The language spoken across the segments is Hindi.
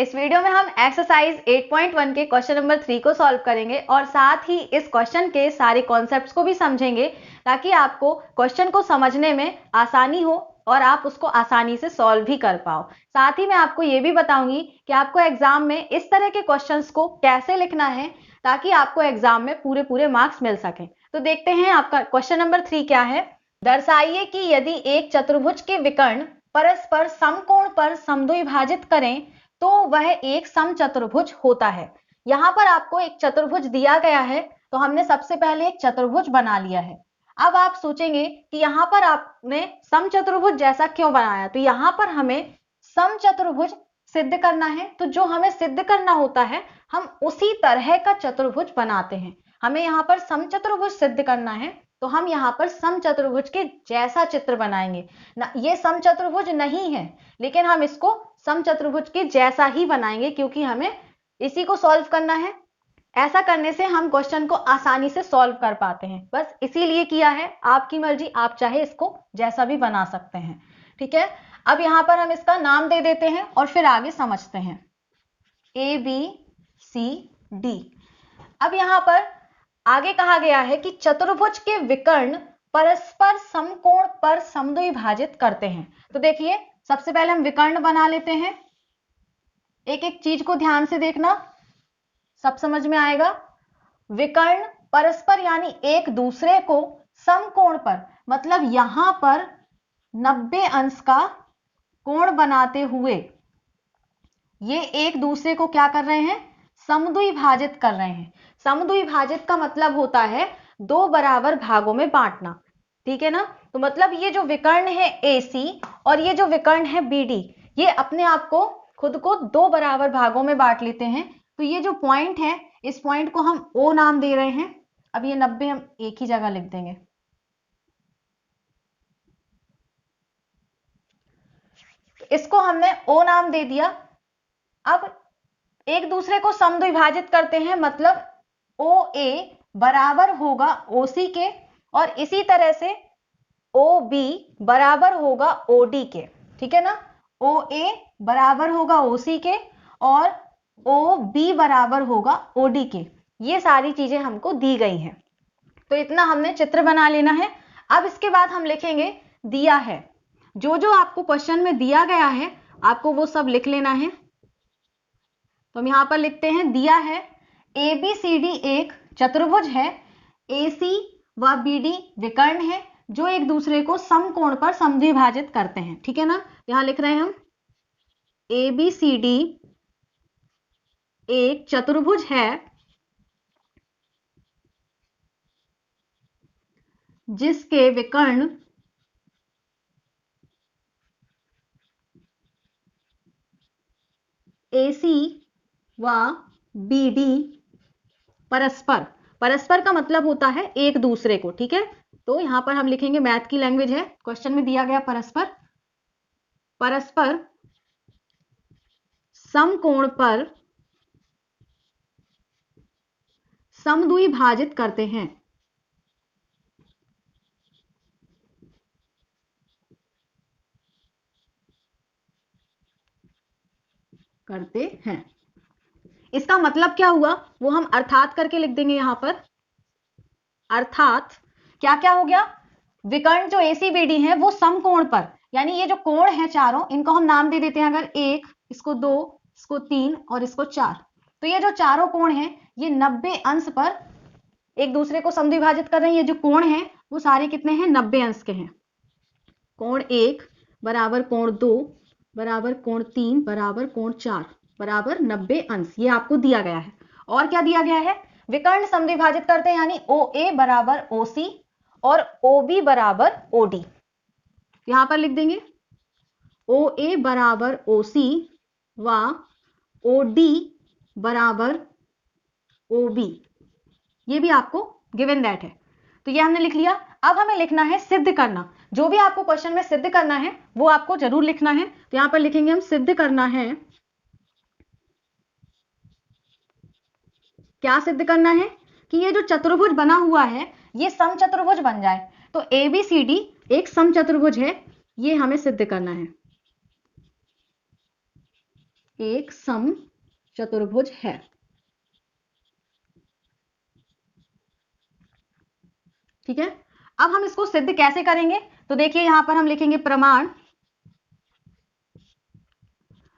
इस वीडियो में हम एक्सरसाइज 8.1 के क्वेश्चन नंबर 3 को सॉल्व करेंगे और साथ ही इस क्वेश्चन के सारे कॉन्सेप्ट्स को भी समझेंगे ताकि आपको क्वेश्चन को समझने में आसानी हो और आप उसको आसानी से सॉल्व भी कर पाओ। साथ ही मैं आपको ये भी बताऊंगी कि आपको एग्जाम में इस तरह के क्वेश्चंस को कैसे लिखना है ताकि आपको एग्जाम में पूरे मार्क्स मिल सकें। तो देखते हैं आपका क्वेश्चन नंबर 3 क्या है। दर्शाइए कि यदि एक चतुर्भुज के विकर्ण परस्पर समकोण पर समद्विभाजित करें तो वह एक समचतुर्भुज होता है। यहां पर आपको एक चतुर्भुज दिया गया है तो हमने सबसे पहले एक चतुर्भुज बना लिया है। अब आप सोचेंगे कि यहां पर आपने समचतुर्भुज जैसा क्यों बनाया, तो यहां पर हमें समचतुर्भुज सिद्ध करना है। तो जो हमें सिद्ध करना होता है हम उसी तरह का चतुर्भुज बनाते हैं। हमें यहाँ पर समचतुर्भुज सिद्ध करना है तो हम यहाँ पर समचतुर्भुज के जैसा चित्र बनाएंगे ना। ये समचतुर्भुज नहीं है लेकिन हम इसको समचतुर्भुज के जैसा ही बनाएंगे क्योंकि हमें इसी को सॉल्व करना है। ऐसा करने से हम क्वेश्चन को आसानी से सॉल्व कर पाते हैं, बस इसीलिए किया है। आपकी मर्जी, आप चाहे इसको जैसा भी बना सकते हैं। ठीक है, अब यहां पर हम इसका नाम दे देते हैं और फिर आगे समझते हैं। A B C D. अब यहां पर आगे कहा गया है कि चतुर्भुज के विकर्ण परस्पर समकोण पर समद्विभाजित करते हैं। तो देखिए सबसे पहले हम विकर्ण बना लेते हैं। एक एक चीज को ध्यान से देखना, सब समझ में आएगा। विकर्ण परस्पर यानी एक दूसरे को समकोण पर, मतलब यहां पर 90 अंश का कोण बनाते हुए ये एक दूसरे को क्या कर रहे हैं, समद्विभाजित कर रहे हैं। समद्विभाजित का मतलब होता है दो बराबर भागों में बांटना। ठीक है ना, तो मतलब ये जो विकर्ण है AC और ये जो विकर्ण है BD, ये अपने आप को खुद को दो बराबर भागों में बांट लेते हैं। तो ये जो पॉइंट है इस पॉइंट को हम O नाम दे रहे हैं। अब ये 90 हम एक ही जगह लिख देंगे। तो इसको हमने O नाम दे दिया। अब एक दूसरे को समद्विभाजित करते हैं, मतलब OA बराबर होगा OC के और इसी तरह से OB बराबर होगा OD के। ठीक है ना, OA बराबर होगा OC के और OB बराबर होगा OD के। ये सारी चीजें हमको दी गई हैं, तो इतना हमने चित्र बना लेना है। अब इसके बाद हम लिखेंगे दिया है। जो जो आपको क्वेश्चन में दिया गया है आपको वो सब लिख लेना है। तो हम यहां पर लिखते हैं दिया है ABCD एक चतुर्भुज है, AC व BD विकर्ण है जो एक दूसरे को समकोण पर समद्विभाजित करते हैं। ठीक है ना, यहां लिख रहे हैं हम ABCD एक चतुर्भुज है जिसके विकर्ण AC व BD परस्पर, परस्पर का मतलब होता है एक दूसरे को। ठीक है, तो यहां पर हम लिखेंगे, मैथ की लैंग्वेज है, क्वेश्चन में दिया गया परस्पर, परस्पर समकोण पर समद्विभाजित करते हैं। करते हैं इसका मतलब क्या हुआ वो हम अर्थात करके लिख देंगे यहां पर। अर्थात क्या क्या हो गया, विकर्ण जो ACBD है वो समकोण पर, यानी ये जो कोण है चारों इनको हम नाम दे देते हैं। अगर एक, इसको 2, इसको 3 और इसको 4, तो ये जो चारों कोण हैं ये 90 अंश पर एक दूसरे को समद्विभाजित कर रहे हैं। ये जो कोण है वो सारे कितने हैं, 90 अंश के हैं। कोण 1 बराबर कोण 2 बराबर कोण 3 बराबर कोण 4 बराबर 90 अंश, ये आपको दिया गया है। और क्या दिया गया है, विकर्ण समद्विभाजित करते हैं यानी OA बराबर OC और OB बराबर OD। यहां पर लिख देंगे OA बराबर OC व OD बराबर OB, ये भी आपको गिवन दैट है। तो ये हमने लिख लिया। अब हमें लिखना है सिद्ध करना। जो भी आपको क्वेश्चन में सिद्ध करना है वो आपको जरूर लिखना है। तो यहां पर लिखेंगे हम सिद्ध करना है। क्या सिद्ध करना है कि ये जो चतुर्भुज बना हुआ है ये समचतुर्भुज बन जाए। तो ABCD एक समचतुर्भुज है, ये हमें सिद्ध करना है। एक सम चतुर्भुज है। ठीक है, अब हम इसको सिद्ध कैसे करेंगे? तो देखिए यहां पर हम लिखेंगे प्रमाण।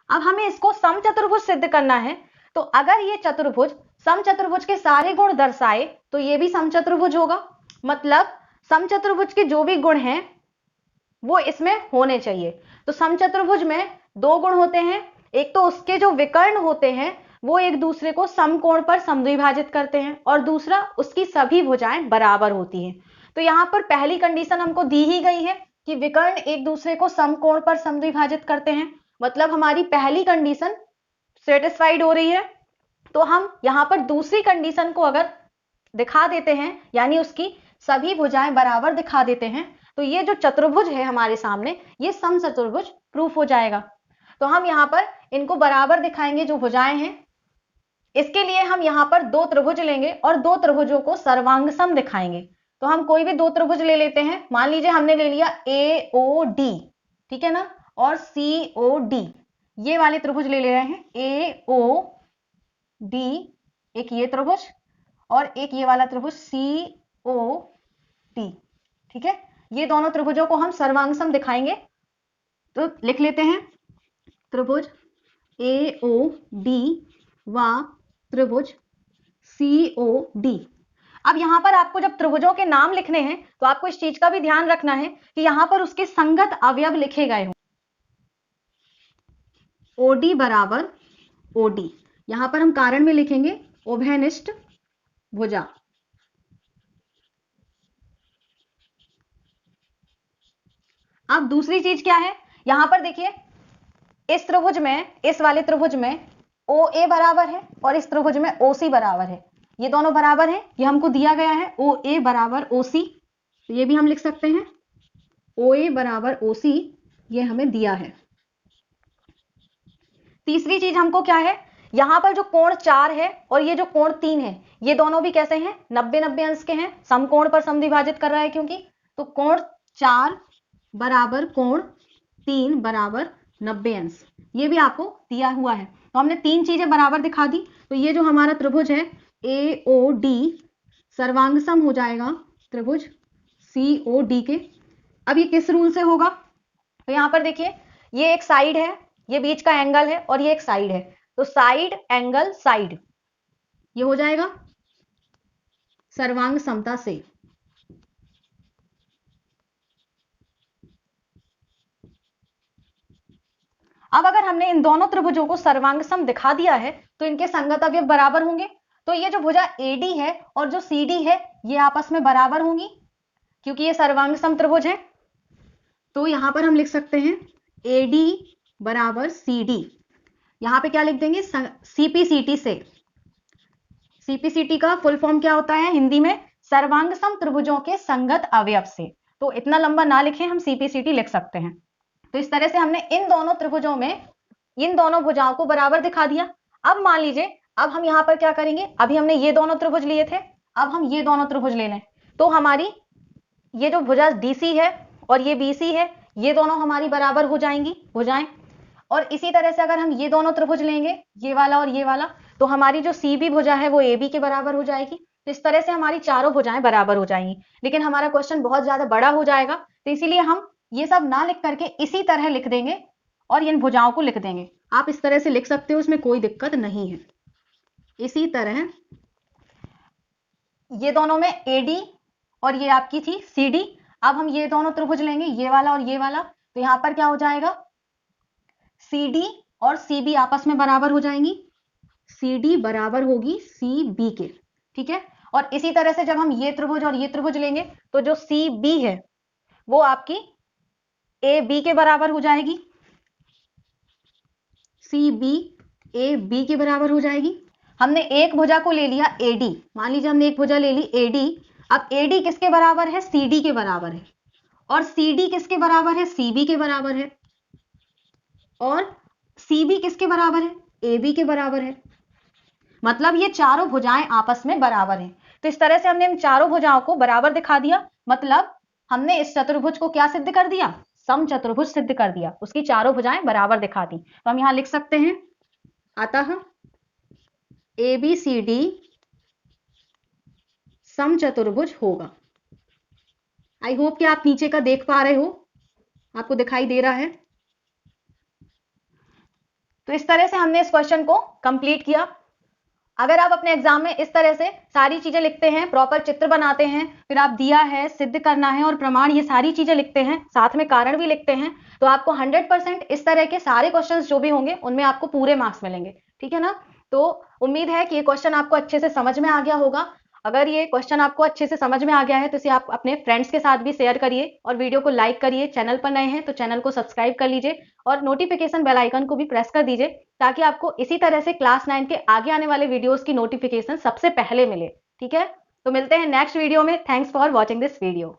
अब हमें इसको समचतुर्भुज सिद्ध करना है, तो अगर ये चतुर्भुज समचतुर्भुज के सारे गुण दर्शाए तो ये भी समचतुर्भुज होगा। मतलब समचतुर्भुज के जो भी गुण हैं वो इसमें होने चाहिए। तो समचतुर्भुज में दो गुण होते हैं, एक तो उसके जो विकर्ण होते हैं वो एक दूसरे को समकोण पर समद्विभाजित करते हैं, और दूसरा उसकी सभी भुजाएं बराबर होती हैं। तो यहां पर पहली कंडीशन हमको दी ही गई है कि विकर्ण एक दूसरे को समकोण पर समद्विभाजित करते हैं, मतलब हमारी पहली कंडीशन सेटिस्फाइड हो रही है। तो हम यहां पर दूसरी कंडीशन को अगर दिखा देते हैं, यानी उसकी सभी भुजाएं बराबर दिखा देते हैं, तो ये जो चतुर्भुज है हमारे सामने ये समचतुर्भुज प्रूफ हो जाएगा। तो हम यहां पर इनको बराबर दिखाएंगे जो भुजाएं हैं। इसके लिए हम यहां पर दो त्रिभुज लेंगे और दो त्रिभुजों को सर्वांग सम दिखाएंगे। तो हम कोई भी दो त्रिभुज ले लेते हैं। मान लीजिए हमने ले लिया AOD, ठीक है ना, और COD, ये वाले त्रिभुज ले रहे हैं। AOD एक ये त्रिभुज और एक ये वाला त्रिभुज COD, ठीक है। ये दोनों त्रिभुजों को हम सर्वांग सम दिखाएंगे। तो लिख लेते हैं त्रिभुज AOD व त्रिभुज COD। अब यहां पर आपको जब त्रिभुजों के नाम लिखने हैं तो आपको इस चीज का भी ध्यान रखना है कि यहां पर उसके संगत अवयव लिखे गए हों। OD बराबर OD, यहां पर हम कारण में लिखेंगे उभयनिष्ठ भुजा। अब दूसरी चीज क्या है, यहां पर देखिए इस त्रिभुज में, इस वाले त्रिभुज में OA बराबर है और इस त्रिभुज में OC बराबर है। ये दोनों बराबर है, ये हमको दिया गया है OA बराबर OC, तो ये भी हम लिख सकते हैं OA बराबर OC, ये हमें दिया है। तीसरी चीज हमको क्या है, यहां पर जो कोण 4 है और ये जो कोण 3 है, ये दोनों भी कैसे हैं, 90-90 अंश के हैं, समकोण पर समद्विभाजित कर रहा है क्योंकि। तो कोण 4 बराबर कोण 3 बराबर 90 अंश, ये भी आपको दिया हुआ है। तो हमने तीन चीजें बराबर दिखा दी। तो ये जो हमारा त्रिभुज है AOD सर्वांग सम हो जाएगा त्रिभुज COD के। अब ये किस रूल से होगा, तो यहां पर देखिए ये एक साइड है, ये बीच का एंगल है और ये एक साइड है, तो साइड एंगल साइड, ये हो जाएगा सर्वांग समता से। अब अगर हमने इन दोनों त्रिभुजों को सर्वांग सम दिखा दिया है तो इनके संगत अवयव बराबर होंगे। तो ये जो भुजा AD है और जो CD है ये आपस में बराबर होंगी क्योंकि ये सर्वांग सम त्रिभुज है। तो यहां पर हम लिख सकते हैं AD बराबर CD, यहां पे क्या लिख देंगे CPCT से। CPCT का फुल फॉर्म क्या होता है हिंदी में, सर्वांग सम त्रिभुजों के संगत अवयव से। तो इतना लंबा ना लिखें, हम CPCT लिख सकते हैं। तो इस तरह से हमने इन दोनों त्रिभुजों में इन दोनों भुजाओं को बराबर दिखा दिया। अब मान लीजिए अब हम यहां पर क्या करेंगे, अभी हमने ये दोनों त्रिभुज लिए थे, अब हम ये दोनों त्रिभुज ले लें। तो हमारी ये जो भुजा DC है और ये BC है, ये दोनों हमारी बराबर हो जाएंगी भुजाएं। और इसी तरह से अगर हम ये दोनों त्रिभुज लेंगे, ये वाला और ये वाला, तो हमारी जो CB भुजा है वो AB के बराबर हो जाएगी। तो इस तरह से हमारी चारों भुजाएं बराबर हो जाएंगी। लेकिन हमारा क्वेश्चन बहुत ज्यादा बड़ा हो जाएगा, तो इसीलिए हम ये सब ना लिख करके इसी तरह लिख देंगे और इन भुजाओं को लिख देंगे। आप इस तरह से लिख सकते हो, इसमें कोई दिक्कत नहीं है। इसी तरह ये दोनों में AD और ये आपकी थी CD। अब हम ये दोनों त्रिभुज लेंगे, ये वाला और ये वाला, तो यहां पर क्या हो जाएगा, CD और CB आपस में बराबर हो जाएंगी, CD बराबर होगी CB के, ठीक है। और इसी तरह से जब हम ये त्रिभुज और ये त्रिभुज लेंगे तो जो CB है वो आपकी AB के बराबर हो जाएगी, CB AB के बराबर हो जाएगी। हमने एक भुजा को ले लिया AD, मान लीजिए हमने एक भुजा ले ली AD। अब AD किसके बराबर है, CD के बराबर है, और CD किसके बराबर है, CB के बराबर है, और CB किसके बराबर है, AB के बराबर है। मतलब ये चारों भुजाएं आपस में बराबर हैं। तो इस तरह से हमने इन चारों भुजाओं को बराबर दिखा दिया, मतलब हमने इस चतुर्भुज को क्या सिद्ध कर दिया, समचतुर्भुज सिद्ध कर दिया, उसकी चारों भुजाएं बराबर दिखा दी। तो हम यहां लिख सकते हैं अतः ABCD समचतुर्भुज होगा। आई होप कि आप नीचे का देख पा रहे हो, आपको दिखाई दे रहा है। तो इस तरह से हमने इस क्वेश्चन को कंप्लीट किया। अगर आप अपने एग्जाम में इस तरह से सारी चीजें लिखते हैं, प्रॉपर चित्र बनाते हैं, फिर आप दिया है, सिद्ध करना है और प्रमाण, ये सारी चीजें लिखते हैं, साथ में कारण भी लिखते हैं, तो आपको 100% इस तरह के सारे क्वेश्चंस जो भी होंगे उनमें आपको पूरे मार्क्स मिलेंगे। ठीक है ना? तो उम्मीद है कि ये क्वेश्चन आपको अच्छे से समझ में आ गया होगा। अगर ये क्वेश्चन आपको अच्छे से समझ में आ गया है तो इसे आप अपने फ्रेंड्स के साथ भी शेयर करिए और वीडियो को लाइक करिए। चैनल पर नए हैं तो चैनल को सब्सक्राइब कर लीजिए और नोटिफिकेशन बेल आइकन को भी प्रेस कर दीजिए, ताकि आपको इसी तरह से क्लास 9 के आगे आने वाले वीडियोस की नोटिफिकेशन सबसे पहले मिले। ठीक है? तो मिलते हैं नेक्स्ट वीडियो में। Thanks for watching this video.